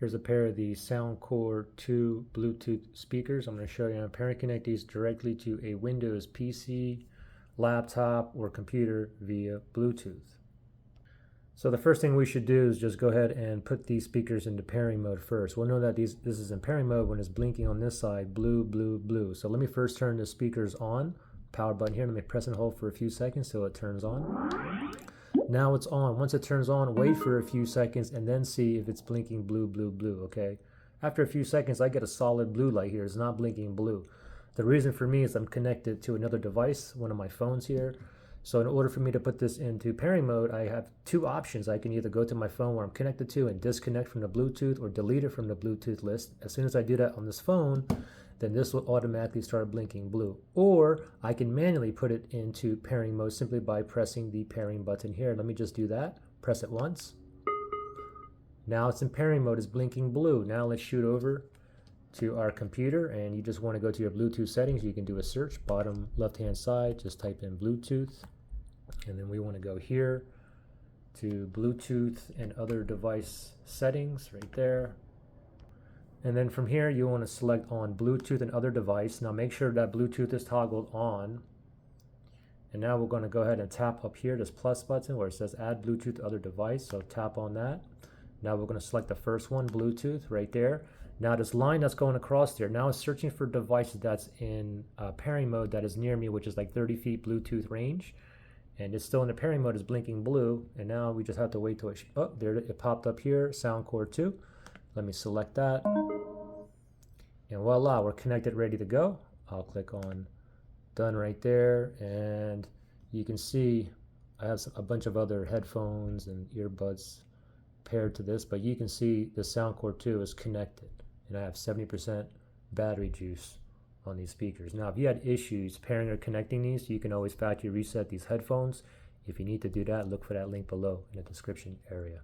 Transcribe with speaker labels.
Speaker 1: Here's a pair of the Soundcore 2 Bluetooth speakers. I'm going to show you how to pair connect these directly to a Windows PC, laptop, or computer via Bluetooth. So the first thing we should do is just go ahead and put these speakers into pairing mode first. We'll know that this is in pairing mode when it's blinking on this side, blue, blue, blue. So let me first turn the speakers on. Power button here. Let me press and hold for a few seconds till it turns on. Now it's on. Once it turns on, wait for a few seconds and then see if it's blinking blue, blue, blue, okay? After a few seconds, I get a solid blue light here. It's not blinking blue. The reason for me is I'm connected to another device, one of my phones here. So in order for me to put this into pairing mode, I have two options. I can either go to my phone where I'm connected to and disconnect from the Bluetooth or delete it from the Bluetooth list. As soon as I do that on this phone, then this will automatically start blinking blue. Or I can manually put it into pairing mode simply by pressing the pairing button here. Let me just do that. Press it once. Now it's in pairing mode. It's blinking blue. Now let's shoot over to our computer, and you just want to go to your Bluetooth settings. You can do a search, bottom left-hand side, just type in Bluetooth. And then we want to go here to Bluetooth and other device settings right there. And then from here, you want to select on Bluetooth and other device. Now make sure that Bluetooth is toggled on. And now we're going to go ahead and tap up here, this plus button where it says add Bluetooth to other device. So tap on that. Now we're going to select the first one, Bluetooth, right there. Now this line that's going across there, now it's searching for devices that's in pairing mode that is near me, which is like 30 feet Bluetooth range. And it's still in the pairing mode, it's blinking blue. And now we just have to wait till it, oh, there it popped up here, Soundcore 2. Let me select that. And voila, we're connected, ready to go. I'll click on done right there. And you can see I have a bunch of other headphones and earbuds paired to this, but you can see the Soundcore 2 is connected. And I have 70% battery juice on these speakers. Now, if you had issues pairing or connecting these, you can always factory reset these headphones. If you need to do that, look for that link below in the description area.